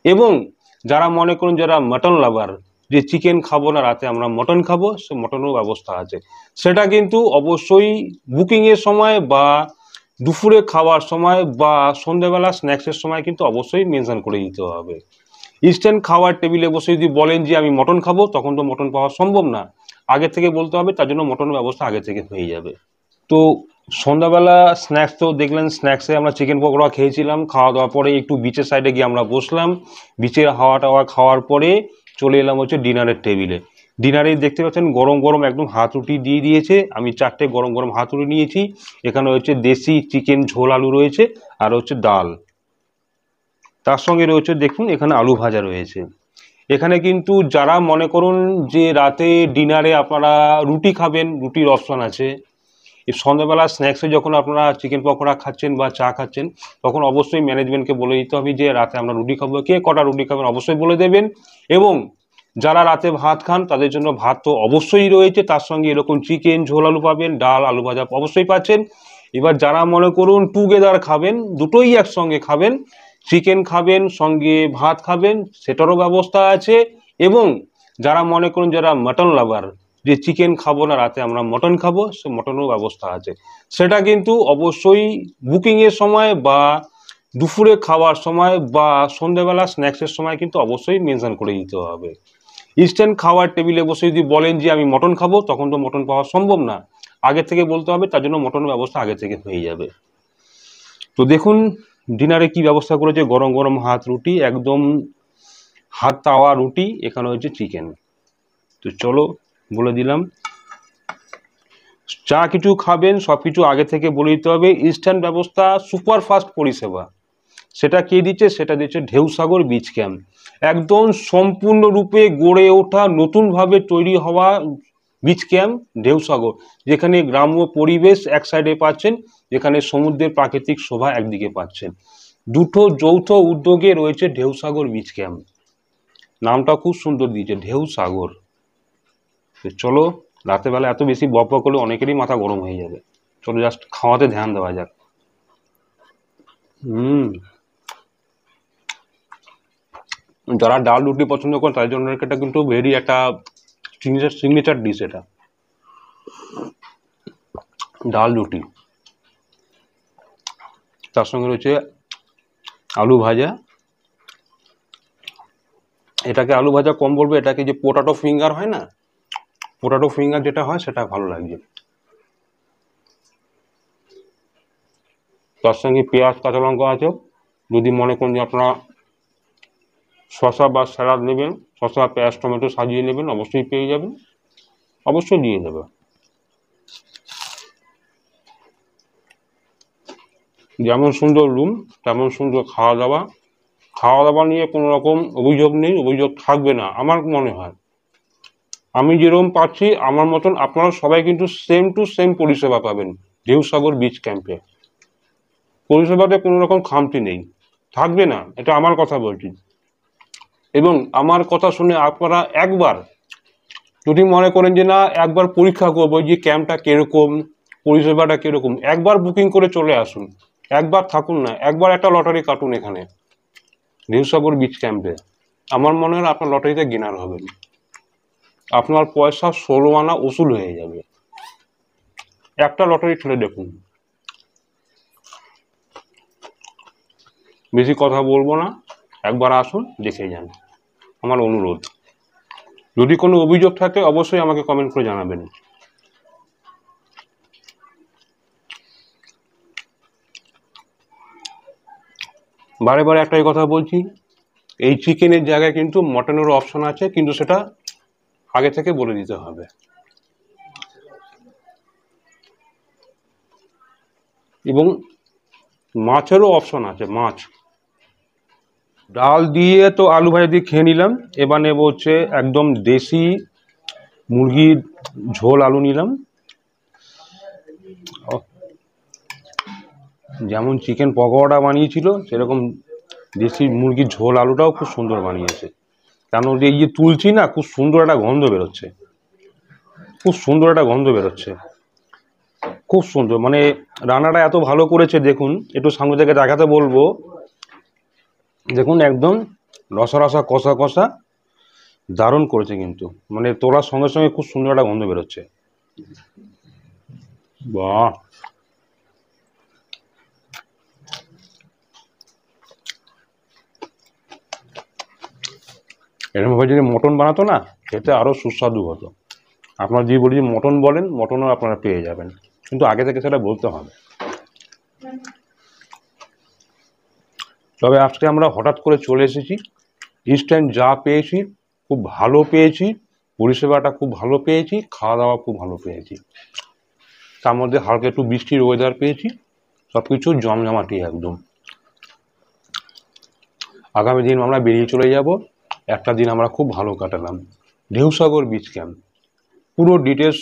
এবং যারা মনে করুন যারা মটন লাভার, যে চিকেন খাবো না, রাতে আমরা মটন খাবো, সে মটনেরও ব্যবস্থা আছে। সেটা কিন্তু অবশ্যই বুকিংয়ের সময় বা দুপুরে খাওয়ার সময় বা সন্ধ্যেবেলা স্ন্যাক্সের সময় কিন্তু অবশ্যই মেনশন করে দিতে হবে। ইনস্ট্যান্ট খাওয়ার টেবিলে বসে যদি বলেন যে আমি মটন খাবো, তখন তো মটন পাওয়া সম্ভব না, আগে থেকে বলতে হবে, তার জন্য মটনের ব্যবস্থা আগে থেকে হয়ে যাবে। তো সন্ধ্যাবেলা স্ন্যাক্স তো দেখলেন, স্ন্যাক্সে আমরা চিকেন পকোড়া খেয়েছিলাম, খাওয়া দাওয়ার পরে একটু বিচের সাইডে গিয়ে আমরা বসলাম, বিচের হাওয়া টাওয়া খাওয়ার পরে চলে এলাম হচ্ছে ডিনারের টেবিলে। ডিনারে দেখতে পাচ্ছেন গরম গরম একদম হাতুড়ি দিয়ে দিয়েছে, আমি 4টে গরম গরম হাতুড়ি নিয়েছি। এখানে হচ্ছে দেশি চিকেন ঝোল আলু রয়েছে, আর হচ্ছে ডাল, তার সঙ্গে রয়েছে দেখুন এখানে আলু ভাজা রয়েছে। এখানে কিন্তু যারা মনে করুন যে রাতে ডিনারে আপনারা রুটি খাবেন, রুটির অপশন আছে। এই সন্ধ্যাবেলা স্ন্যাক্সে যখন আপনারা চিকেন পকোড়া খাচ্ছেন বা চা খাচ্ছেন, তখন অবশ্যই ম্যানেজমেন্টকে বলে দিতে হবে যে রাতে আমরা রুটি খাবো, কে কটা রুটি খাবেন অবশ্যই বলে দেবেন। এবং যারা রাতে ভাত খান তাদের জন্য ভাত তো অবশ্যই রয়েছে, তার সঙ্গে এরকম চিকেন ঝোল আলু পাবেন, ডাল আলু ভাজা অবশ্যই পাচ্ছেন। এবার যারা মনে করুন টুগেদার খাবেন, দুটোই একসঙ্গে খাবেন, চিকেন খাবেন সঙ্গে ভাত খাবেন, সেটারও ব্যবস্থা আছে। এবং যারা মনে করুন যারা মটন লাভার, যে চিকেন খাবো না, রাতে আমরা মটন খাবো, সে মটনেরও ব্যবস্থা আছে। সেটা কিন্তু অবশ্যই বুকিংয়ের সময় বা দুপুরে খাওয়ার সময় বা সন্ধ্যেবেলা স্ন্যাক্সের সময় কিন্তু অবশ্যই মেনশন করে দিতে হবে। ইনস্ট্যান্ট খাওয়ার টেবিলে বসে যদি বলেন যে আমি মটন খাবো, তখন তো মটন পাওয়া সম্ভব না, আগে থেকে বলতে হবে, তার জন্য মটনের ব্যবস্থা আগে থেকে হয়ে যাবে। তো দেখুন ডিনারে কি ব্যবস্থা করেছে, গরম গরম হাত রুটি, একদম হাত তাওয়া রুটি, এখানে হচ্ছে চিকেন। তো চলো বলে দিলাম, যা কিছু খাবেন সব কিছু আগে থেকে বলে দিতে হবে। ইনস্ট্যান্ট ব্যবস্থা, সুপারফাস্ট পরিষেবা, সেটা কে দিচ্ছে, সেটা দিচ্ছে ঢেউসাগর বিচ ক্যাম্প। একদম সম্পূর্ণরূপে গড়ে ওঠা, নতুনভাবে তৈরি হওয়া বিচ ক্যাম্প ঢেউসাগর, যেখানে গ্রাম্য পরিবেশ এক সাইডে পাচ্ছেন, যেখানে সমুদ্রের প্রাকৃতিক শোভা একদিকে পাচ্ছেন। দুটো যৌথ উদ্যোগে রয়েছে ঢেউসাগর বিচ ক্যাম্প, নামটা খুব সুন্দর দিয়েছে ঢেউসাগর। চলো, রাতেরবেলা এত বেশি বক বক করলে অনেকেরই মাথা গরম হয়ে যাবে, চলো জাস্ট খাওয়াতে ধ্যান দেওয়া যাক। যারা ডাল রুটি পছন্দ করেন তাদের জন্য এটা কিন্তু ভেরি একটা সিগনেচার ডিশ। এটা ডাল রুটি, তার সঙ্গে রয়েছে আলু ভাজা। এটাকে আলু ভাজা কম বলবো, এটাকে যে পোটাটো ফিঙ্গার হয় না, পোটাটো ফিঙ্গার যেটা হয় সেটা ভালো লাগছে। তার সঙ্গে পেঁয়াজ কাঁচা লঙ্কা আছে, যদি মনে করেন যে আপনারা শসা বা স্যালাড নেবেন, শসা পেঁয়াজ টমেটো সাজিয়ে নেবেন, অবশ্যই পেয়ে যাবেন, অবশ্যই দিয়ে দেবে। যেমন সুন্দর রুম তেমন সুন্দর খাওয়া দাওয়া, খাওয়া দাওয়া নিয়ে কোনো রকম অভিযোগ নেই, অভিযোগ থাকবে না আমার মনে হয়। আমি যেরকম পাচ্ছি আমার মতন আপনারা সবাই কিন্তু সেম টু সেম পরিষেবা পাবেন ঢেউসাগর বিচ ক্যাম্পে। পরিষেবাতে কোনো রকম খামতি নেই, থাকবে না, এটা আমার কথা বলছি। এবং আমার কথা শুনে আপনারা একবার যদি মনে করেন যে না একবার পরীক্ষা করবো যে ক্যাম্পটা কিরকম, পরিষেবাটা কিরকম, একবার বুকিং করে চলে আসুন, একবার থাকুন না, একবার একটা লটারি কাটুন এখানে ঢেউসাগর বিচ ক্যাম্পে। আমার মনে হয় আপনার লটারিতে গেনার হবেন, আপনার পয়সা 16 আনা উসুল হয়ে যাবে। একটা লটারি ঠেলে দেখুন। বেশি কথা বলবো না, একবার আসুন দেখে যান, আমার অনুরোধ। যদি কোনো অভিযোগ থাকে অবশ্যই আমাকে কমেন্ট করে জানাবেন। বারে বারে একটাই কথা বলছি, এই চিকেনের জায়গায় কিন্তু মটনেরও অপশন আছে, কিন্তু সেটা আগে থেকে বলে দিতে হবে। এবং মাছেরও অপশন আছে, মাছ। ডাল দিয়ে তো আলু ভাজা দিয়ে খেয়ে নিলাম, এবার নেবো হচ্ছে একদম দেশি মুরগির ঝোল আলু নিলাম। যেমন চিকেন পকোড়া বানিয়েছিল সেরকম দেশি মুরগির ঝোল আলুটাও খুব সুন্দর বানিয়েছে। কেন এই যে তুলছি না, খুব সুন্দর একটা গন্ধ বেরোচ্ছে, খুব সুন্দর একটা গন্ধ বেরোচ্ছে, খুব সুন্দর। মানে রান্নাটা এত ভালো করেছে, দেখুন একটু সামনে থেকে দেখাতে বলবো, দেখুন একদম রসা রসা কষা কষা দারুণ করেছে কিন্তু, মানে তোলার সঙ্গে সঙ্গে খুব সুন্দর একটা গন্ধ বেরোচ্ছে। বাহ, এরকমভাবে যদি মটন বানাতো না, খেতে আরও সুস্বাদু হতো। আপনারা যদি বলি যে মটন বলেন, মটনও আপনারা পেয়ে যাবেন, কিন্তু আগে থেকে সেটা বলতে হবে। তবে আজকে আমরা হঠাৎ করে চলে এসেছি, ইনস্ট্যান্ট যা পেয়েছি খুব ভালো পেয়েছি, পরিষেবাটা খুব ভালো পেয়েছি, খাওয়া দাওয়া খুব ভালো পেয়েছি, তার মধ্যে হালকা একটু বৃষ্টির ওয়েদার পেয়েছি, সব কিছু জমজমাটি একদম। আগামী দিন আমরা বেরিয়ে চলে যাব, একটা দিন আমরা খুব ভালো কাটালাম। ঢেউসাগর বিচ ক্যাম্প, পুরো ডিটেলস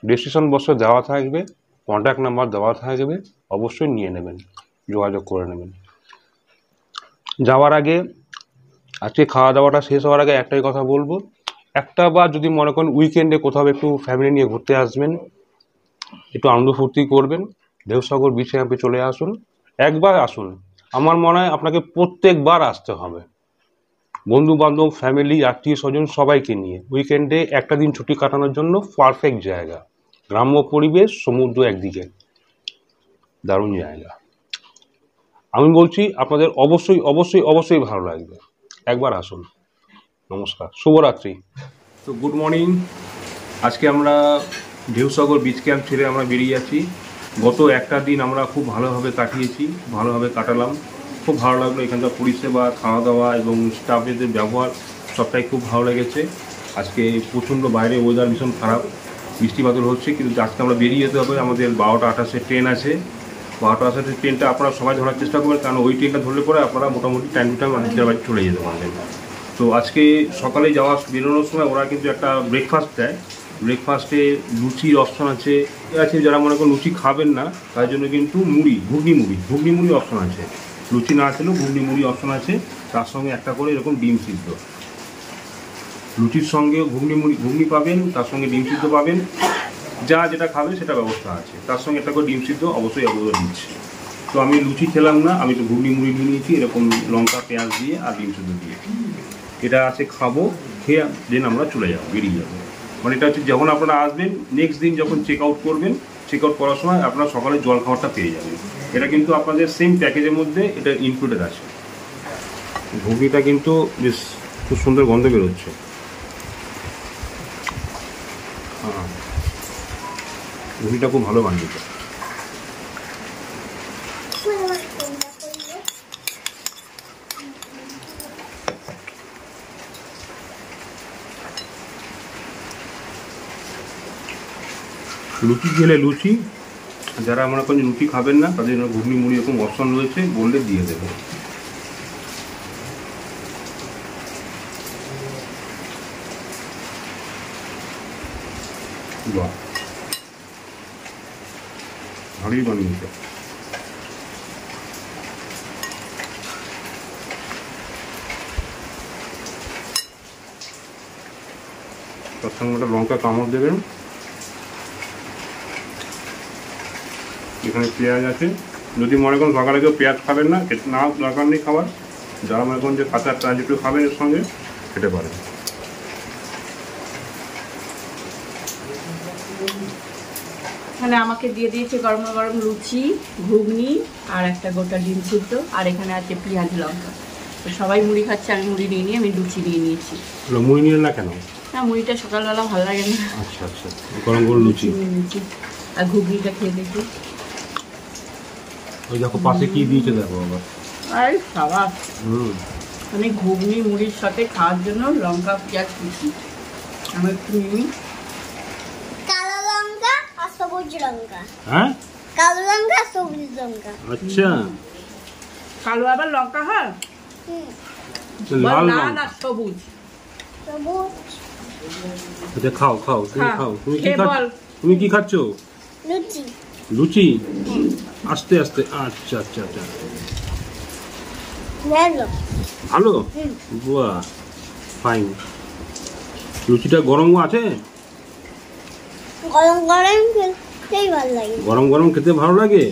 ডেসক্রিপশন বক্সে দেওয়া থাকবে, কন্ট্যাক্ট নাম্বার দেওয়া থাকবে, অবশ্যই নিয়ে নেবেন, যোগাযোগ করে নেবেন। যাওয়ার আগে, আজকে খাওয়া দাওয়াটা শেষ হওয়ার আগে একটাই কথা বলবো, একটা বার যদি মনে করেন উইকেন্ডে কোথাও একটু ফ্যামিলি নিয়ে ঘুরতে আসবেন, একটু আনন্দ ফুর্তি করবেন, ঢেউসাগর বিচ ক্যাম্পে চলে আসুন, একবার আসুন। আমার মনে হয় আপনাকে প্রত্যেকবার আসতে হবে, বন্ধু বান্ধব, ফ্যামিলি, আত্মীয় স্বজন সবাইকে নিয়ে উইকেন্ডে একটা দিন ছুটি কাটানোর জন্য পারফেক্ট জায়গা। গ্রাম্য পরিবেশ, সমুদ্র একদিকে, দারুণ জায়গা। আমি বলছি আপনাদের অবশ্যই অবশ্যই অবশ্যই ভালো লাগবে, একবার আসুন। নমস্কার, শুভরাত্রি। তো গুড মর্নিং। আজকে আমরা ঢেউসাগর বিচ ক্যাম্প ছেড়ে আমরা বেরিয়ে যাচ্ছি। গত একটা দিন আমরা খুব ভালোভাবে কাটিয়েছি, ভালোভাবে কাটালাম, খুব ভালো লাগলো। এখানকার পরিষেবা, খাওয়া দাওয়া এবং স্টাফেদের ব্যবহার সবটাই খুব ভালো লেগেছে। আজকে প্রচণ্ড বাইরে ওয়েদার ভীষণ খারাপ, বৃষ্টি বাদল হচ্ছে, কিন্তু আজকে আমরা বেরিয়ে যেতে হবে। আমাদের 12টা 28-এ ট্রেন আছে, 12টা 28-এর ট্রেনটা আপনারা সবাই ধরার চেষ্টা করবেন, কারণ ওই ট্রেনটা ধরলে পরে আপনারা মোটামুটি টাইম টু টাইম নিজের বাড়ি চলে যেতে পারবেন। তো আজকে সকালে বেরোনোর সময় ওরা কিন্তু একটা ব্রেকফাস্ট দেয়, ব্রেকফাস্টে লুচির অপশন আছে। যারা মনে করেন লুচি খাবেন না, তার জন্য কিন্তু ঘুগনি মুড়ি অপশন আছে। লুচি না খেলেও ঘুগনি মুড়ি অপশন আছে, তার সঙ্গে একটা করে এরকম ডিম সিদ্ধ। লুচির সঙ্গে ঘুগনি পাবেন, তার সঙ্গে ডিম সিদ্ধ পাবেন, যা যেটা খাবে সেটা ব্যবস্থা আছে। তার সঙ্গে একটা করে ডিম সিদ্ধ অবশ্যই দিচ্ছে। তো আমি লুচি খেলাম না, আমি তো ঘুগনি মুড়ি নিয়ে নিয়েছি, এরকম লঙ্কা পেঁয়াজ দিয়ে আর ডিম সিদ্ধ দিয়ে। এটা আছে, খাবো, খেয়ে দেন আমরা চলে যাবো, বেরিয়ে যাবো। মানে এটা হচ্ছে যখন আপনারা আসবেন, নেক্সট দিন যখন চেক আউট করবেন, চেক আউট করার সময় আপনারা সকালে জল খাবারটা পেয়ে যাবেন। এটা কিন্তু আপনাদের সেম প্যাকেজের মধ্যে এটা ইনক্লুডেড আছে। ঘুগনিটা কিন্তু বেশ খুব সুন্দর গন্ধ বেরোচ্ছে। হ্যাঁ, ঘুগনিটা খুব ভালো বানিয়েছে। লুচি খেলে লুচি, যারা মনে করেন লুচি খাবেন না তাদের জন্য ঘুগনি মুড়ি এরকম অপশন রয়েছে, বললে দিয়ে দেবে। বাহ, ভালোই বানিয়েছে। তার সঙ্গে একটা লঙ্কা কামড় দেবেন। এখানে পেঁয়াজ আছে, যদি মনে করেন সকালে কেউ পেঁয়াজ খাবেন না, না দরকার নেই খাবার। যারা মনে করেন যে কাঁচা পেঁয়াজ একটু খাবেন এর সঙ্গে, খেতে পারেন। মানে আমাকে দিয়ে দিয়েছে গরম গরম লুচি, ঘুগনি আর একটা গোটা ডিম সিদ্ধ, আর এখানে আছে পেঁয়াজ লঙ্কা। তো সবাই মুড়ি খাচ্ছে, আমি মুড়ি নিয়ে নিয়ে আমি লুচি নিয়ে নিয়েছি। মুড়ি নিলেন না কেন? না, মুড়িটা সকালবেলা ভালো লাগে না। আচ্ছা আচ্ছা, গরম গরম লুচি আর ঘুগনিটা খেয়ে দেখি। ওই দেখো পাশে কি দিয়েছে দেখো আবার। আর খাবার মানে ঘুগনি মুড়ির সাথে খাওয়ার জন্য লঙ্কা পেঁয়াজ কুচি আমি একটু নিই। কালো লঙ্কা আর সবুজ লঙ্কা। হ্যাঁ, কালো লঙ্কা আর সবুজ লঙ্কা। আচ্ছা, কালো আবার লঙ্কা হয়, লাল লাল লঙ্কা। আর সবুজ। সবুজ। আচ্ছা, খাও খাও, তুমি খাও। তুমি কি খেয়ে খাচ্ছ? বল। তুমি কি খাচ্ছ? লুচি। লুচি, আস্তে আস্তে। আচ্ছা আচ্ছা আচ্ছা, ভালো। ভালো, বাহ, ফাইন। লুচিটা গরম আছে? গরম গরম খেতেই ভালো লাগে। গরম গরম খেতে ভালো লাগে।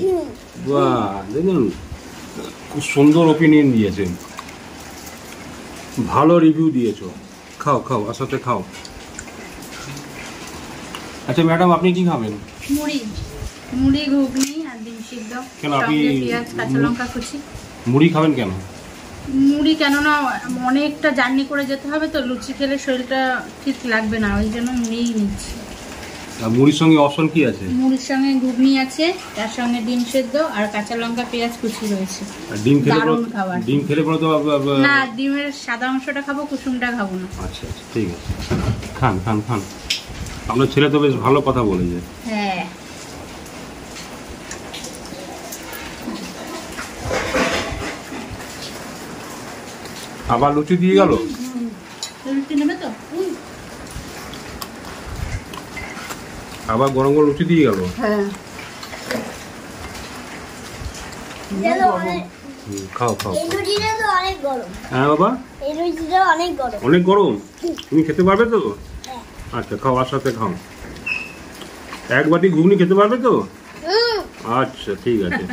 বাহ, দেখুন খুব সুন্দর ওপিনিয়ন দিয়েছেন। ভালো রিভিউ দিয়েছো। খাও খাও, আসাতে খাও। আচ্ছা ম্যাডাম, আপনি কি খাবেন? মুড়ি, মুড়ি ঘুগনি আর ডিম সিদ্ধ, কেন আপনি সঙ্গে পেঁয়াজ কাঁচা লঙ্কা কুচি। মুড়ি খাবেন কেন? মুড়ি কেননা অনেকটা জার্নি করে যেতে হবে তো, লুচি খেলে শরীরটা ঠিক লাগবে না, ওই জন্য মুড়িই নিচ্ছি। আর মুড়ির সঙ্গে অপশন কি আছে? মুড়ির সঙ্গে ঘুগনি আছে, তার সঙ্গে ডিম সেদ্ধ আর কাঁচা লঙ্কা পেঁয়াজ কুচি রয়েছে। আর ডিম খেলে দারুণ খাবার। ডিম খেলে পরে তো না, ডিমের সাদা অংশটা খাবো, কুসুমটা খাবো না। আচ্ছা আচ্ছা, ঠিক আছে, খান খান খান। আপনার ছেলে তো বেশ ভালো কথা বলেছে। হ্যাঁ, আবার লুচি দিয়ে গেল। রুটি নেবে তো? আবার গরম গরম লুচি দিয়ে গেল। হ্যাঁ, খাও খাও। এই লুচিটা তো অনেক গরম। হ্যাঁ বাবা, এই লুচিটা অনেক গরম। অনেক গরম। তুমি খেতে পারবে তো? হ্যাঁ। আচ্ছা খাও, আর সাথে খাও। এক বাটি ঘুগনি খেতে পারবে তো? হুম। আচ্ছা ঠিক আছে।